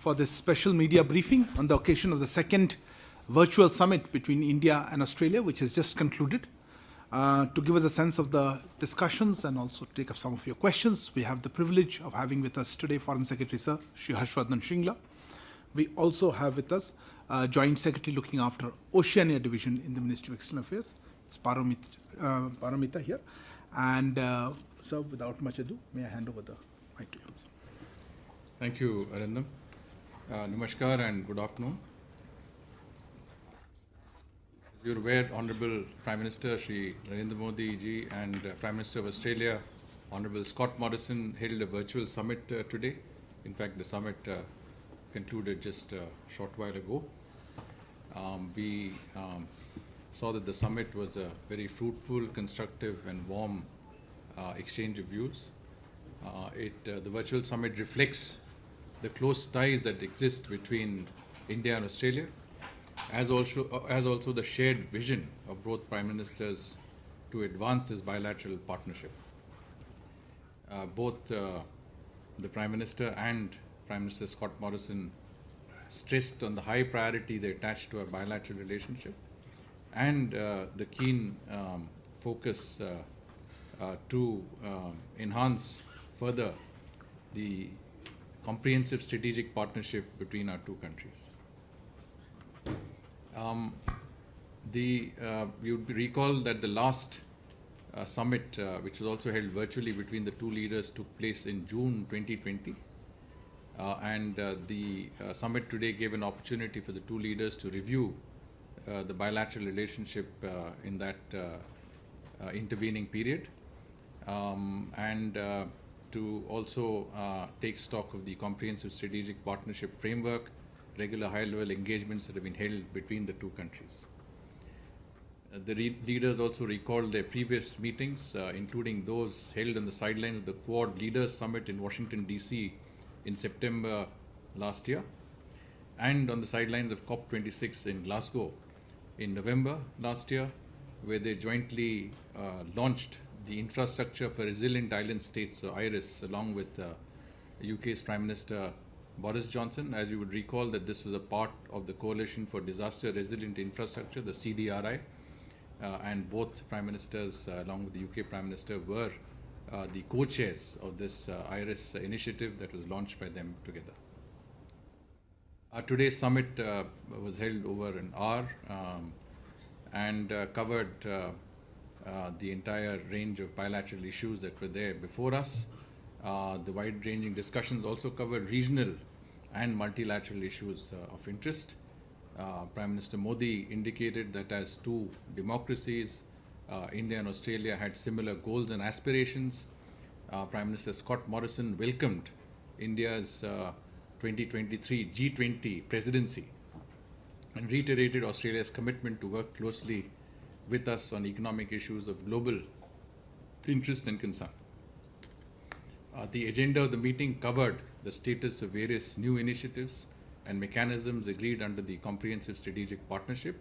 for this special media briefing on the occasion of the second virtual summit between India and Australia, which has just concluded. To give us a sense of the discussions and also take up some of your questions, we have the privilege of having with us today Foreign Secretary Sir Shri Harshvardhan Shringla. We also have with us Joint Secretary looking after Oceania Division in the Ministry of External Affairs, it's Paramita here. And so without much ado, may I hand over the mic to you. Thank you, Arindam. Namaskar and good afternoon. As you're aware, Honourable Prime Minister Shri Narendra Modi ji and Prime Minister of Australia, Honourable Scott Morrison, held a virtual summit today. In fact, the summit concluded just a short while ago. We saw that the summit was a very fruitful, constructive and warm exchange of views. The virtual summit reflects the close ties that exist between India and Australia, as also the shared vision of both Prime Ministers to advance this bilateral partnership. Both the Prime Minister and Prime Minister Scott Morrison stressed on the high priority they attach to a bilateral relationship and the keen focus to enhance further the comprehensive strategic partnership between our two countries. You would recall that the last summit, which was also held virtually between the two leaders, took place in June 2020. The summit today gave an opportunity for the two leaders to review the bilateral relationship in that intervening period and to also take stock of the comprehensive strategic partnership framework, regular high-level engagements that have been held between the two countries. The leaders also recalled their previous meetings, including those held on the sidelines of the Quad Leaders Summit in Washington, D.C. in September last year, and on the sidelines of COP26 in Glasgow in November last year, where they jointly launched the Infrastructure for Resilient Island States, or IRIS, along with UK's Prime Minister Boris Johnson. As you would recall, that this was a part of the Coalition for Disaster Resilient Infrastructure, the CDRI, and both Prime Ministers, along with the UK Prime Minister, were the co-chairs of this IRIS initiative that was launched by them together. Today's summit was held over an hour and covered the entire range of bilateral issues that were there before us. The wide-ranging discussions also covered regional and multilateral issues of interest. Prime Minister Modi indicated that as two democracies, India and Australia had similar goals and aspirations. Prime Minister Scott Morrison welcomed India's 2023 G20 presidency and reiterated Australia's commitment to work closely with us on economic issues of global interest and concern. The agenda of the meeting covered the status of various new initiatives and mechanisms agreed under the Comprehensive Strategic Partnership.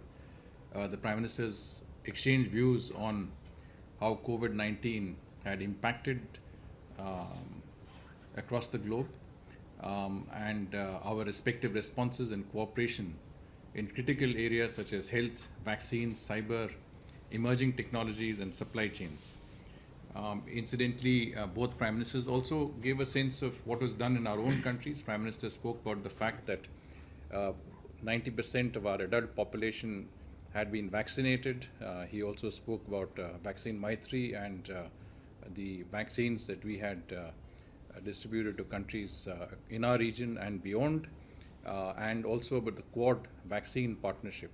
The Prime Ministers exchanged views on how COVID-19 had impacted across the globe and our respective responses and cooperation in critical areas such as health, vaccines, cyber, emerging technologies and supply chains. Incidentally, both Prime Ministers also gave a sense of what was done in our own countries. Prime Minister spoke about the fact that 90% of our adult population had been vaccinated. He also spoke about vaccine Maitri and the vaccines that we had distributed to countries in our region and beyond, and also about the Quad vaccine partnership.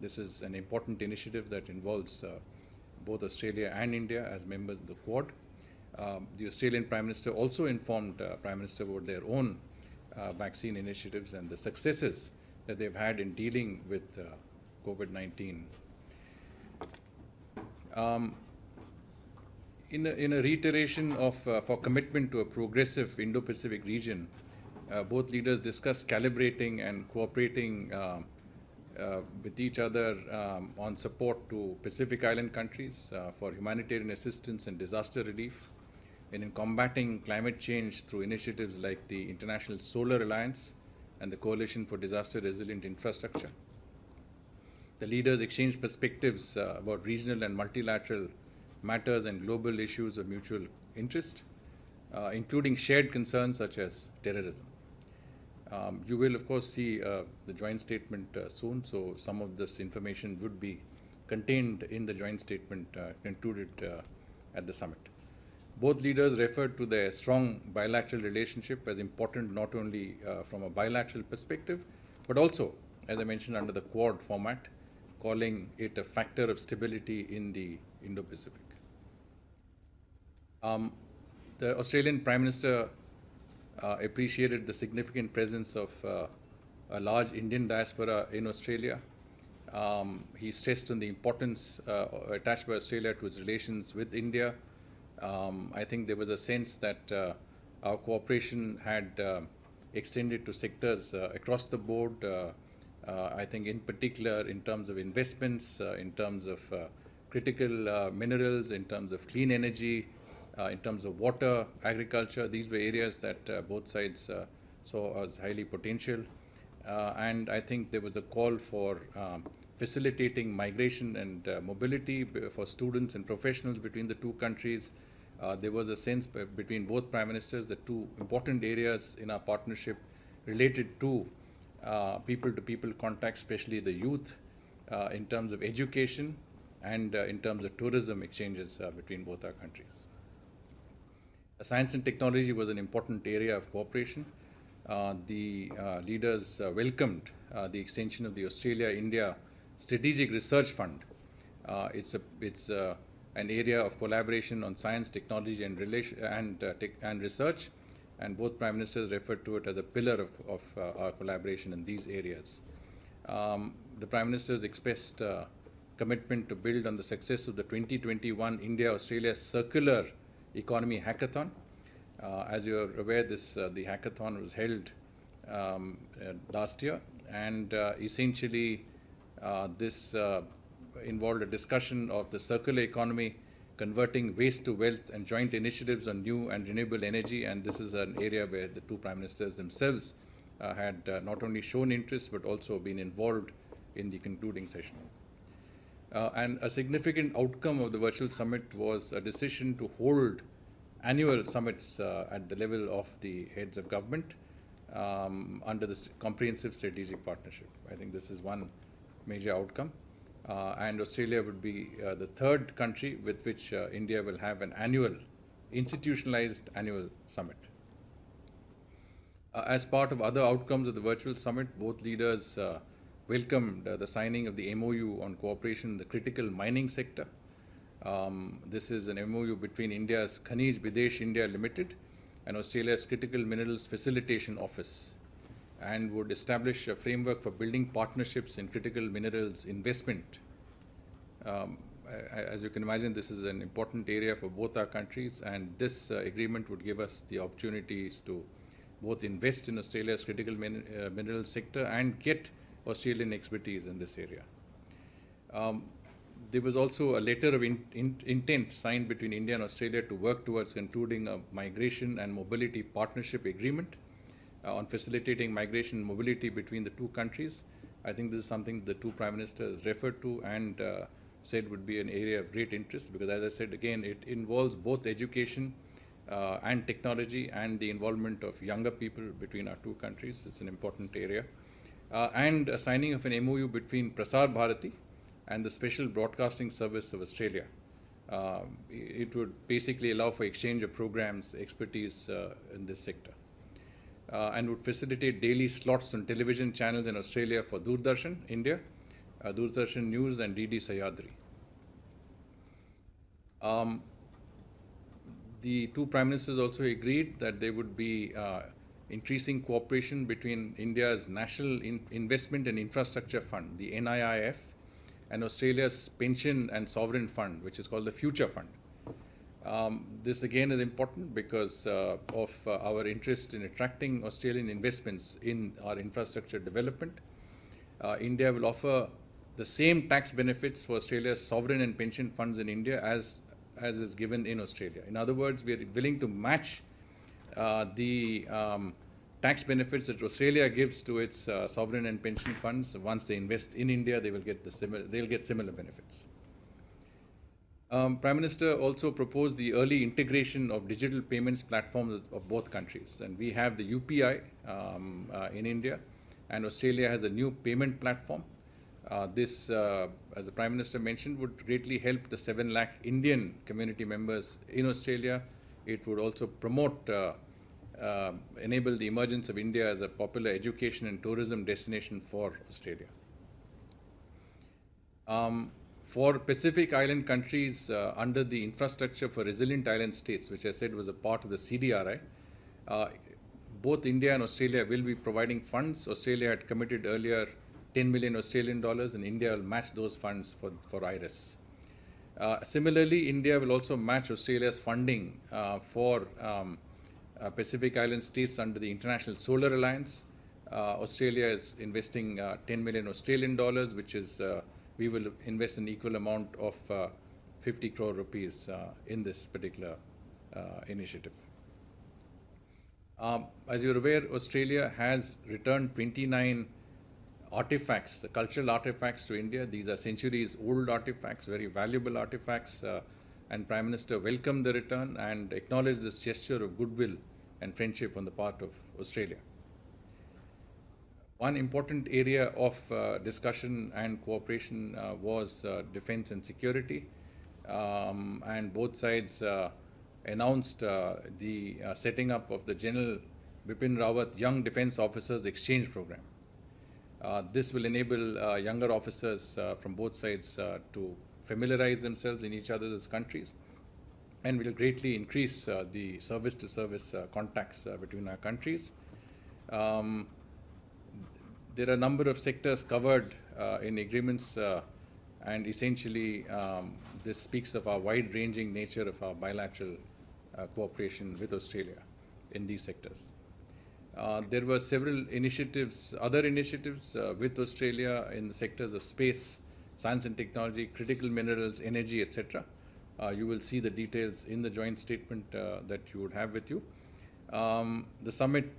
This is an important initiative that involves both Australia and India as members of the Quad. The Australian Prime Minister also informed Prime Minister about their own vaccine initiatives and the successes that they've had in dealing with COVID-19. In a reiteration of for commitment to a progressive Indo-Pacific region, both leaders discussed calibrating and cooperating with each other on support to Pacific Island countries for humanitarian assistance and disaster relief, and in combating climate change through initiatives like the International Solar Alliance and the Coalition for Disaster Resilient Infrastructure. The leaders exchanged perspectives about regional and multilateral matters and global issues of mutual interest, including shared concerns such as terrorism. You will, of course, see the joint statement soon, so some of this information would be contained in the joint statement concluded at the summit. Both leaders referred to their strong bilateral relationship as important not only from a bilateral perspective, but also, as I mentioned, under the Quad format, calling it a factor of stability in the Indo-Pacific. The Australian Prime Minister appreciated the significant presence of a large Indian diaspora in Australia. He stressed on the importance attached by Australia to its relations with India. I think there was a sense that our cooperation had extended to sectors across the board. I think in particular in terms of investments, in terms of critical minerals, in terms of clean energy, in terms of water, agriculture. These were areas that both sides saw as highly potential. And I think there was a call for facilitating migration and mobility for students and professionals between the two countries. There was a sense between both Prime Ministers that two important areas in our partnership related to people-to-people contact, especially the youth, in terms of education and in terms of tourism exchanges between both our countries. Science and technology was an important area of cooperation. The leaders welcomed the extension of the Australia-India Strategic Research Fund. It's an area of collaboration on science, technology, and research, and both Prime Ministers referred to it as a pillar of our collaboration in these areas. The Prime Ministers expressed commitment to build on the success of the 2021 India-Australia Circular Economy Hackathon. As you are aware, the hackathon was held last year, and essentially this involved a discussion of the circular economy, converting waste to wealth, and joint initiatives on new and renewable energy. And this is an area where the two Prime Ministers themselves had not only shown interest but also been involved in the concluding session. And a significant outcome of the virtual summit was a decision to hold annual summits at the level of the heads of government under the comprehensive strategic partnership. I think this is one major outcome. And Australia would be the third country with which India will have an institutionalized annual summit. As part of other outcomes of the virtual summit, both leaders welcomed the signing of the MOU on cooperation in the critical mining sector. This is an MOU between India's Khanij Bidesh India Limited and Australia's Critical Minerals Facilitation Office, and would establish a framework for building partnerships in critical minerals investment. As you can imagine, this is an important area for both our countries, and this agreement would give us the opportunities to both invest in Australia's critical mineral sector and get Australian expertise in this area. There was also a letter of intent signed between India and Australia to work towards concluding a migration and mobility partnership agreement on facilitating migration and mobility between the two countries. I think this is something the two Prime Ministers referred to and said would be an area of great interest, because as I said again, it involves both education and technology and the involvement of younger people between our two countries. It's an important area. And a signing of an MOU between Prasar Bharati and the Special Broadcasting Service of Australia. It would basically allow for exchange of programs, expertise in this sector, and would facilitate daily slots on television channels in Australia for Doordarshan, India, Doordarshan News and DD Sayadri. The two Prime Ministers also agreed that there would be increasing cooperation between India's National Investment and Infrastructure Fund, the NIIF, and Australia's Pension and Sovereign Fund, which is called the Future Fund. This again is important because of our interest in attracting Australian investments in our infrastructure development. India will offer the same tax benefits for Australia's sovereign and pension funds in India as is given in Australia. In other words, we are willing to match the tax benefits that Australia gives to its sovereign and pension funds. Once they invest in India, they will get they'll get similar benefits. Prime Minister also proposed the early integration of digital payments platforms of both countries. And we have the UPI in India, and Australia has a new payment platform. This, as the Prime Minister mentioned, would greatly help the 7 lakh Indian community members in Australia. It would also promote, enable the emergence of India as a popular education and tourism destination for Australia. For Pacific Island countries under the Infrastructure for Resilient Island States, which I said was a part of the CDRI, both India and Australia will be providing funds. Australia had committed earlier 10 million Australian dollars, and India will match those funds for IRIS. Similarly, India will also match Australia's funding for Pacific Island states under the International Solar Alliance. Australia is investing 10 million Australian dollars, which is we will invest an equal amount of 50 crore rupees in this particular initiative. As you're aware, Australia has returned 29 artifacts, cultural artifacts to India. These are centuries old artifacts, very valuable artifacts, and Prime Minister welcomed the return and acknowledged this gesture of goodwill and friendship on the part of Australia. One important area of discussion and cooperation was defense and security, and both sides announced the setting up of the General Bipin Rawat Young Defense Officers Exchange Program. This will enable younger officers from both sides to familiarize themselves in each other's countries, and will greatly increase the service-to-service contacts between our countries. There are a number of sectors covered in agreements, and essentially this speaks of our wide-ranging nature of our bilateral cooperation with Australia in these sectors. There were several initiatives, other initiatives with Australia in the sectors of space, science and technology, critical minerals, energy, etc. You will see the details in the joint statement that you would have with you. The summit,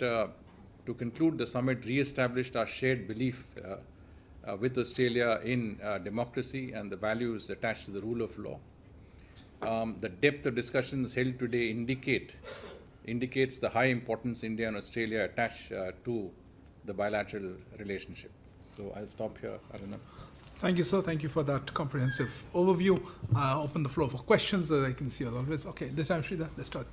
to conclude, the summit re-established our shared belief with Australia in democracy and the values attached to the rule of law. The depth of discussions held today indicates the high importance India and Australia attach to the bilateral relationship. So I'll stop here, Aruna. Thank you, sir. Thank you for that comprehensive overview. I'll open the floor for questions, as I can see as always. Okay, this time, Sridhar, let's start.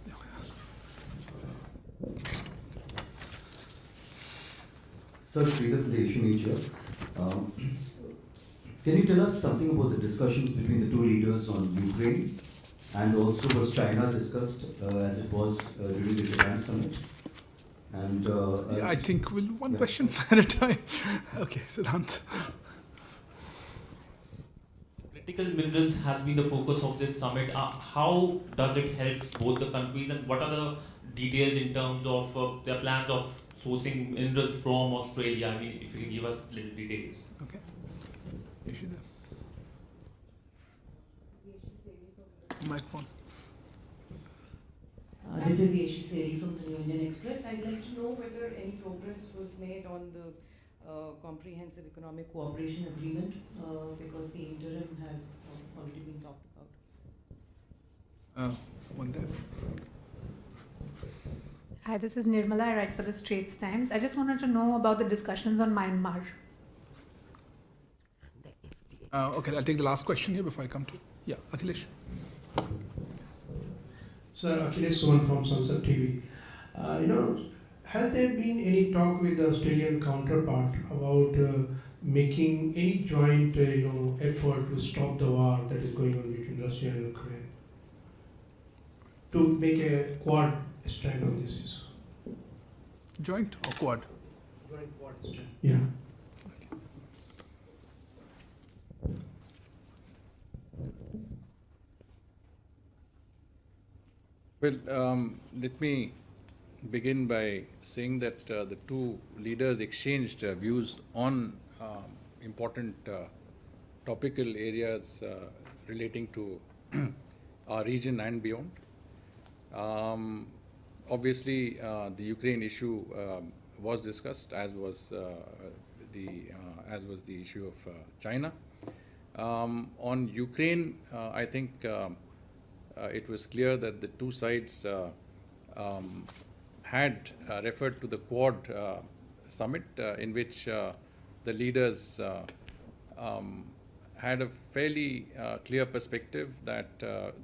Sir, Sridhar from the Asian Media. Can you tell us something about the discussions between the two leaders on Ukraine? And also, was China discussed as it was during the Japan summit? And yeah, I think we'll one question at a time. Okay, Siddhant. Critical minerals has been the focus of this summit. How does it help both the countries, and what are the details in terms of their plans of sourcing minerals from Australia? I mean, if you can give us little details. Okay. Microphone. This is Yeshi Seri from the New Indian Express. I'd like to know whether any progress was made on the Comprehensive Economic Cooperation Agreement, because the interim has already been talked about. One there. Hi, this is Nirmala. I write for the Straits Times. I just wanted to know about the discussions on Myanmar. Okay, I'll take the last question here before I come to you. Yeah, Akhilesh. Sir, Akhilesh Sohan from Sunset TV. Has there been any talk with the Australian counterpart about making any joint, effort to stop the war that is going on between Russia and Ukraine? To make a quad stand on this issue. Joint or quad? Joint quad stand. Yeah. Well, let me begin by saying that the two leaders exchanged views on important topical areas relating to our region and beyond. Obviously, the Ukraine issue was discussed, as was the issue of China. On Ukraine, I think it was clear that the two sides had referred to the Quad summit, in which the leaders had a fairly clear perspective that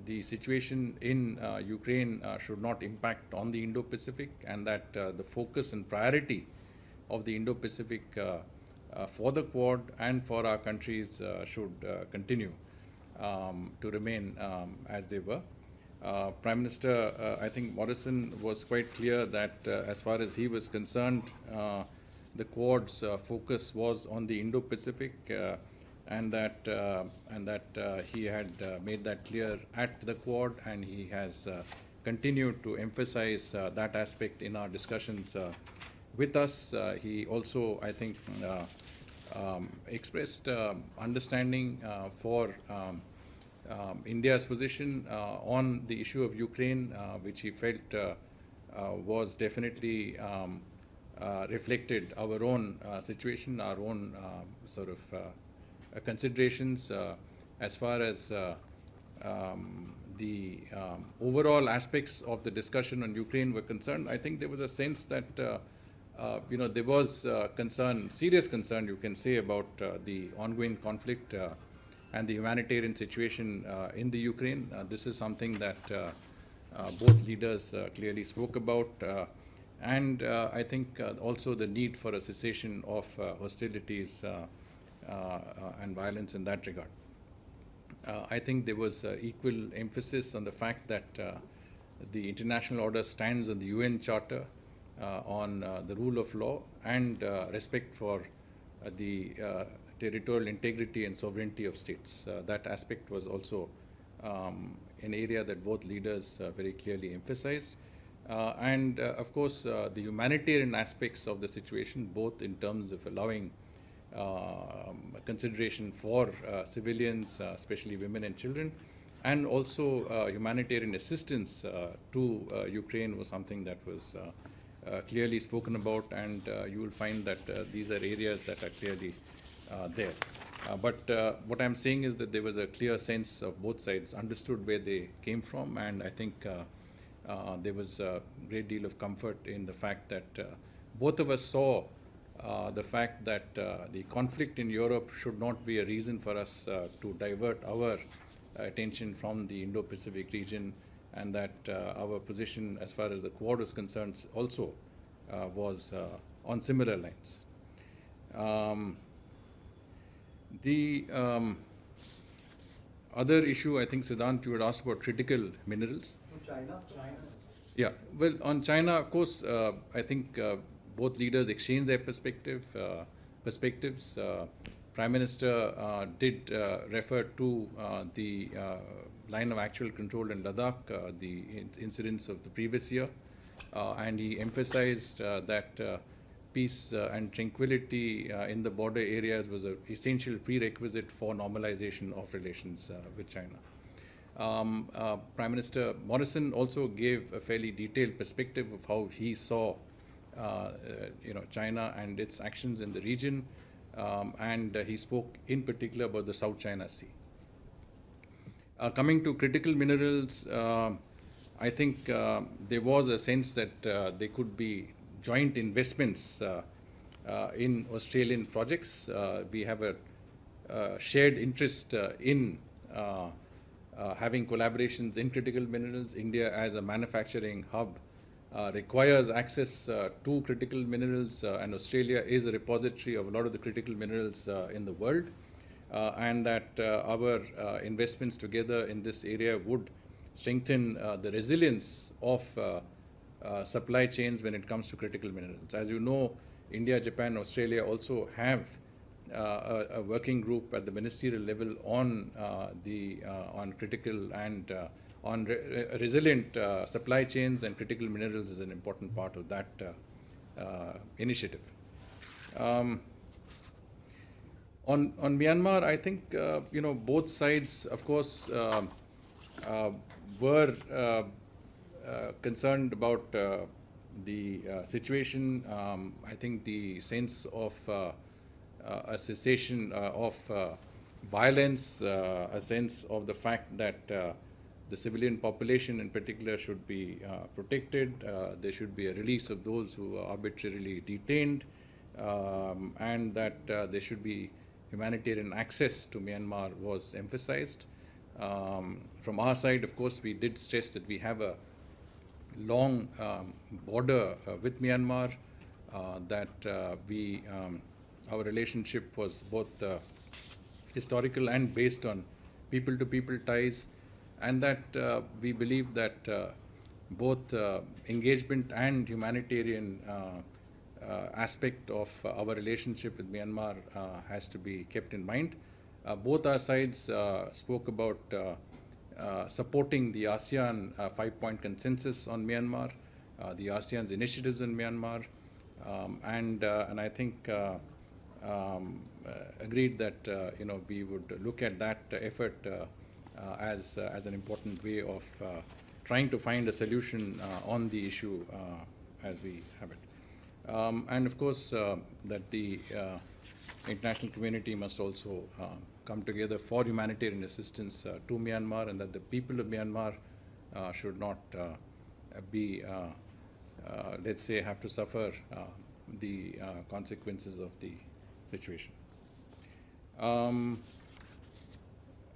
the situation in Ukraine should not impact on the Indo-Pacific, and that the focus and priority of the Indo-Pacific for the Quad and for our countries should continue to remain as they were. Prime Minister, I think Morrison was quite clear that as far as he was concerned, the Quad's focus was on the Indo-Pacific, and that he had made that clear at the Quad, and he has continued to emphasize that aspect in our discussions with us. He also, I think, expressed understanding for India's position on the issue of Ukraine, which he felt was definitely reflected our own situation, our own sort of considerations as far as the overall aspects of the discussion on Ukraine were concerned. I think there was a sense that there was concern, serious concern, you can say, about the ongoing conflict and the humanitarian situation in the Ukraine. This is something that both leaders clearly spoke about, and I think also the need for a cessation of hostilities and violence in that regard. I think there was equal emphasis on the fact that the international order stands on the UN Charter on the rule of law and respect for the territorial integrity and sovereignty of states. That aspect was also an area that both leaders very clearly emphasized. And of course, the humanitarian aspects of the situation, both in terms of allowing consideration for civilians, especially women and children, and also humanitarian assistance to Ukraine, was something that was clearly spoken about, and you will find that these are areas that are clearly there. But what I'm saying is that there was a clear sense of both sides understood where they came from, and I think there was a great deal of comfort in the fact that both of us saw the fact that the conflict in Europe should not be a reason for us to divert our attention from the Indo-Pacific region, and that our position as far as the Quad is concerned also was on similar lines. The other issue, I think, Siddhant, you had asked about critical minerals. China? Yeah, well, on China, of course, I think both leaders exchanged their perspectives. Prime Minister did refer to the line of actual control in Ladakh, the incidents of the previous year, and he emphasized that peace and tranquility in the border areas was an essential prerequisite for normalization of relations with China. Prime Minister Morrison also gave a fairly detailed perspective of how he saw China and its actions in the region, and he spoke in particular about the South China Sea. Coming to critical minerals, I think there was a sense that there could be joint investments in Australian projects. We have a shared interest in having collaborations in critical minerals. India, as a manufacturing hub, requires access to critical minerals, and Australia is a repository of a lot of the critical minerals in the world, and that our investments together in this area would strengthen the resilience of supply chains when it comes to critical minerals. As you know, India, Japan, Australia also have a working group at the ministerial level on on critical and on resilient supply chains, and critical minerals is an important part of that initiative. On Myanmar, I think both sides, of course, were concerned about the situation, I think the sense of a cessation of violence, a sense of the fact that the civilian population in particular should be protected, there should be a release of those who are arbitrarily detained, and that there should be humanitarian access to Myanmar was emphasized. From our side, of course, we did stress that we have a long border with Myanmar, that our relationship was both historical and based on people-to-people ties, and that we believe that both engagement and humanitarian aspect of our relationship with Myanmar has to be kept in mind. Both our sides spoke about supporting the ASEAN 5-point consensus on Myanmar, the ASEAN's initiatives in Myanmar, and I think agreed that we would look at that effort as an important way of trying to find a solution on the issue as we have it. And of course, that the international community must also come together for humanitarian assistance to Myanmar, and that the people of Myanmar should not be, let's say, have to suffer the consequences of the situation.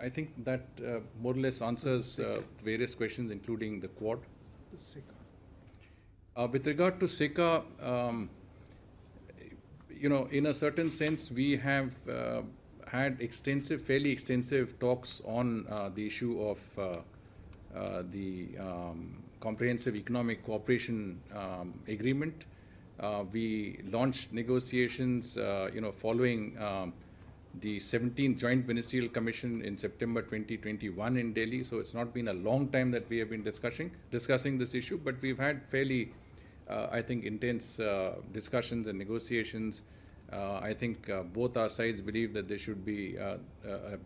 I think that more or less answers various questions, including the Quad. With regard to SECA, in a certain sense, we have had fairly extensive talks on the issue of the Comprehensive Economic Cooperation Agreement. We launched negotiations, following the 17th Joint Ministerial Commission in September 2021 in Delhi. So it's not been a long time that we have been discussing this issue, but we've had fairly, I think, intense discussions and negotiations. I think both our sides believe that there should be a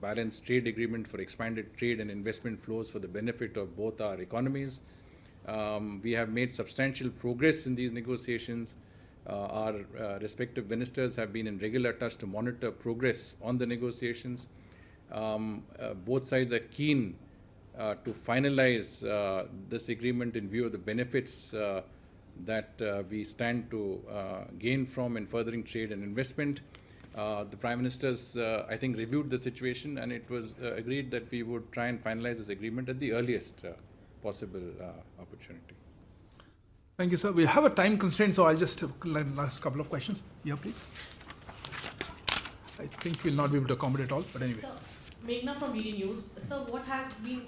balanced trade agreement for expanded trade and investment flows for the benefit of both our economies. We have made substantial progress in these negotiations. Our respective ministers have been in regular touch to monitor progress on the negotiations. Both sides are keen to finalize this agreement in view of the benefits that we stand to gain from in furthering trade and investment. The Prime Ministers, I think, reviewed the situation, and it was agreed that we would try and finalize this agreement at the earliest possible opportunity. Thank you, sir. We have a time constraint, so I'll just last couple of questions. Yeah, please. I think we'll not be able to accommodate all, but anyway. Sir, Meghna from VD News. Sir, what have been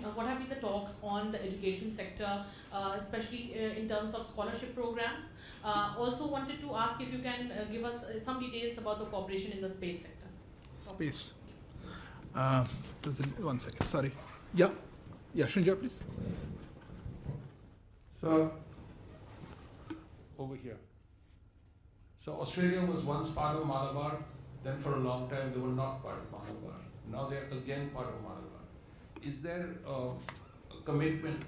the talks on the education sector, especially in terms of scholarship programs? Also wanted to ask if you can give us some details about the cooperation in the space sector. Space. One second, sorry. Yeah, Shinja, please. So, over here. So Australia was once part of Malabar, then for a long time they were not part of Malabar. Now they are again part of Malabar. Is there a commitment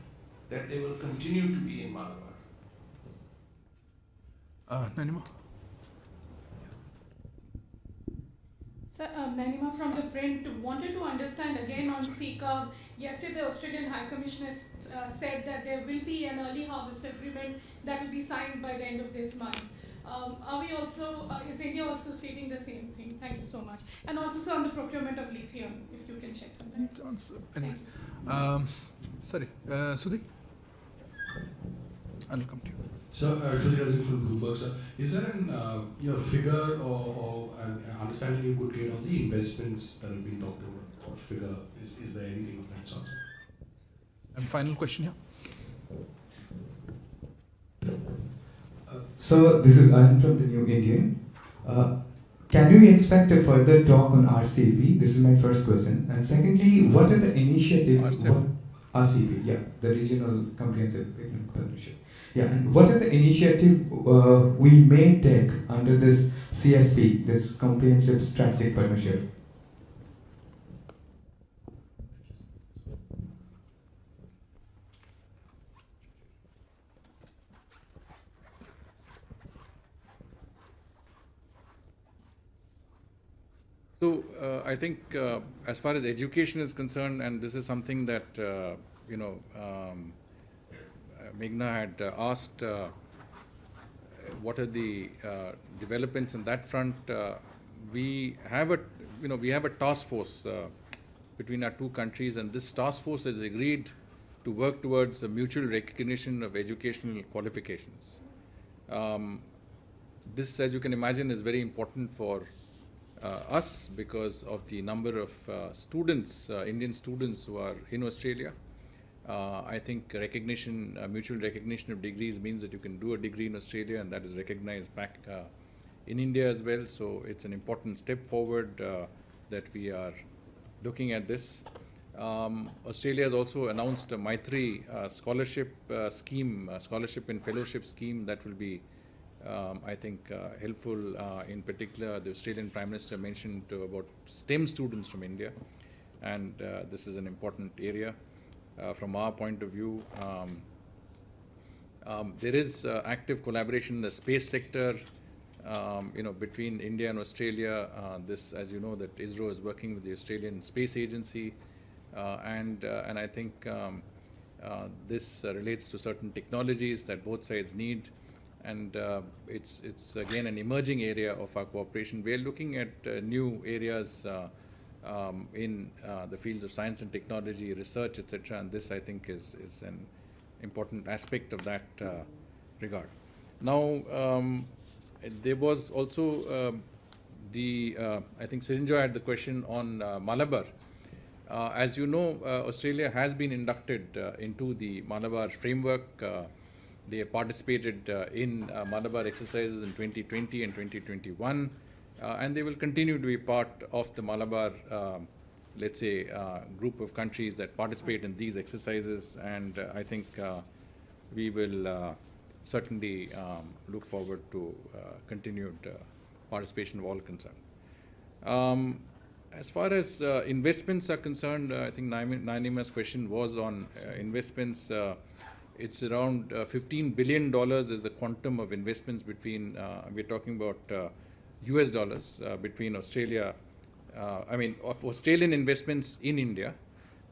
that they will continue to be in Malabar? Nanima? So, Nanima from the print wanted to understand again on SECA. Yesterday, the Australian High Commissioner said that there will be an early harvest agreement that will be signed by the end of this month. Is India also stating the same thing? Thank you so much. And also, sir, on the procurement of lithium, if you can shed some light. Anyway. Sorry, Sudhi? I'll come to you. So, Shudhi Rajan from Bloomberg, sir. Is there an figure or an understanding you could get on the investments that have been talked about? Or figure, is there anything of that sort? And final question here. So, this is Anand from the New Indian. Can we expect a further talk on RCP? This is my first question. And secondly, what are the initiatives? RCP, yeah, the Regional Comprehensive Economic Partnership. Yeah, and what are the initiatives we may take under this CSP, this Comprehensive Strategic Partnership? So I think as far as education is concerned, and this is something that Meghna had asked, what are the developments in that front? We have a task force between our two countries, and this task force has agreed to work towards a mutual recognition of educational qualifications. This, as you can imagine, is very important for us because of the number of students, Indian students who are in Australia. I think mutual recognition of degrees means that you can do a degree in Australia and that is recognized back in India as well. So it's an important step forward that we are looking at this. Australia has also announced a Maitri scholarship scheme, scholarship and fellowship scheme that will be, I think, helpful. In particular, the Australian Prime Minister mentioned about STEM students from India, and this is an important area. From our point of view, there is active collaboration in the space sector, between India and Australia. This, as you know, that ISRO is working with the Australian Space Agency, and I think this relates to certain technologies that both sides need, and it's again an emerging area of our cooperation. We are looking at new areas in the fields of science and technology, research, etc. And this, I think, is an important aspect of that regard. Now, there was also I think Sirinjoy had the question on Malabar. As you know, Australia has been inducted into the Malabar framework. They participated in Malabar exercises in 2020 and 2021. And they will continue to be part of the Malabar, let's say, group of countries that participate in these exercises. And I think we will certainly look forward to continued participation of all concerned. As far as investments are concerned, I think Nainima's question was on investments. It's around $15 billion is the quantum of investments between, we're talking about US dollars between Australia, of Australian investments in India,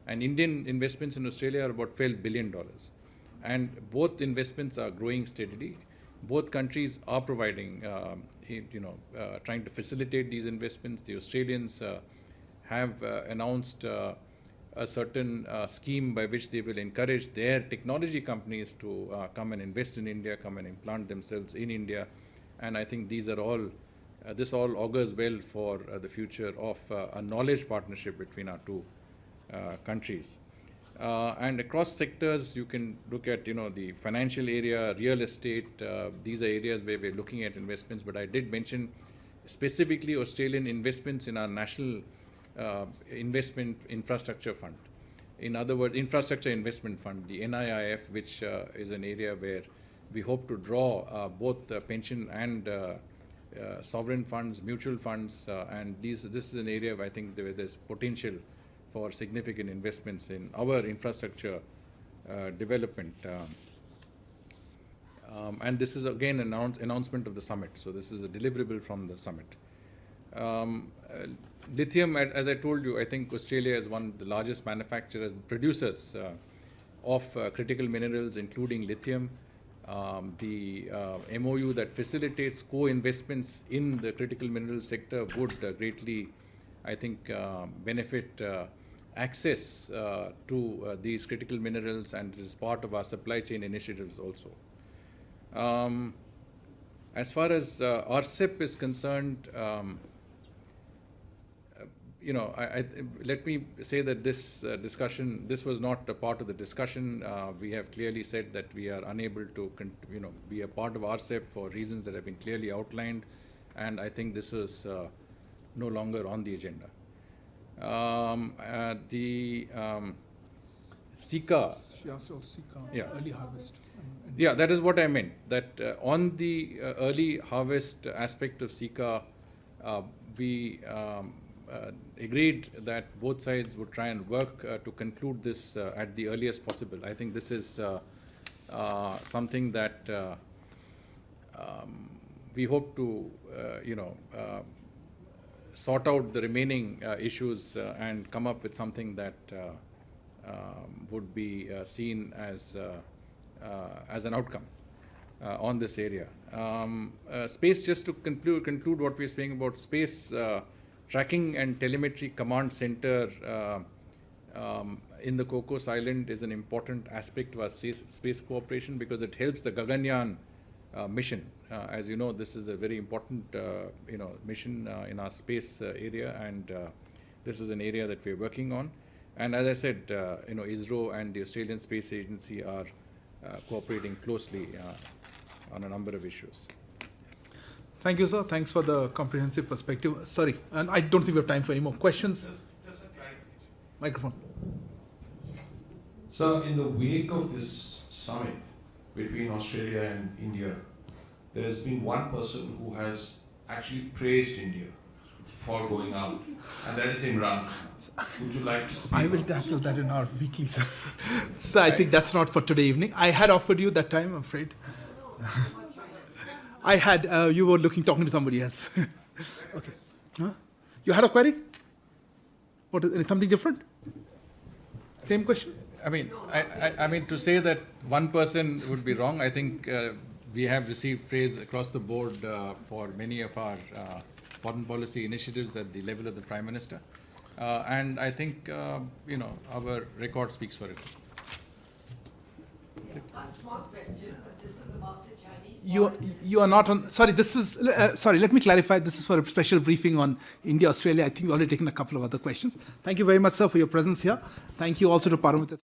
and Indian investments in Australia are about $12 billion. And both investments are growing steadily. Both countries are providing, trying to facilitate these investments. The Australians have announced a certain scheme by which they will encourage their technology companies to come and invest in India, come and implant themselves in India. And I think these are all this all augurs well for the future of a knowledge partnership between our two countries. And across sectors, you can look at the financial area, real estate. These are areas where we're looking at investments. But I did mention specifically Australian investments in our national investment infrastructure fund. In other words, infrastructure investment fund, the NIIF, which is an area where we hope to draw both pension and sovereign funds, mutual funds, and this is an area where I think there's potential for significant investments in our infrastructure development. And this is again an announcement of the summit. So this is a deliverable from the summit. Lithium, as I told you, I think Australia is one of the largest manufacturers, producers of critical minerals, including lithium. The MOU that facilitates co-investments in the critical mineral sector would greatly, I think, benefit access to these critical minerals, and it is part of our supply chain initiatives also. As far as RCEP is concerned, let me say that this discussion, this was not a part of the discussion. We have clearly said that we are unable to, be a part of RCEP for reasons that have been clearly outlined, and I think this was no longer on the agenda. The Sika. Yeah. Early harvest. Yeah, that is what I meant. That on the early harvest aspect of Sika, we agreed that both sides would try and work to conclude this at the earliest possible. I think this is something that we hope to, sort out the remaining issues and come up with something that would be seen as an outcome on this area. Space, just to conclude what we're saying about space, tracking and telemetry command center in the Cocos Island is an important aspect of our space cooperation because it helps the Gaganyaan mission. As you know, this is a very important mission in our space area, and this is an area that we're working on. And as I said, ISRO and the Australian Space Agency are cooperating closely on a number of issues. Thank you, sir. Thanks for the comprehensive perspective. Sorry, and I don't think we have time for any more questions. Just a clarification. Microphone. So, in the wake of this summit between Australia and India, there has been one person who has actually praised India for going out, and that is Imran. Would you like to speak? I will tackle that in our weekly, sir. So I think that's not for today evening. I had offered you that time, I'm afraid. I had, you were talking to somebody else. Okay. Huh? You had a query? What is it, something different? Same question? I mean, to say that one person would be wrong, I think we have received praise across the board for many of our foreign policy initiatives at the level of the Prime Minister. And I think, our record speaks for itself. One small question, but this is about the Chinese. You are not on. Sorry, this is. Sorry, let me clarify. This is for a special briefing on India, Australia. I think we've already taken a couple of other questions. Thank you very much, sir, for your presence here. Thank you also to Paramita.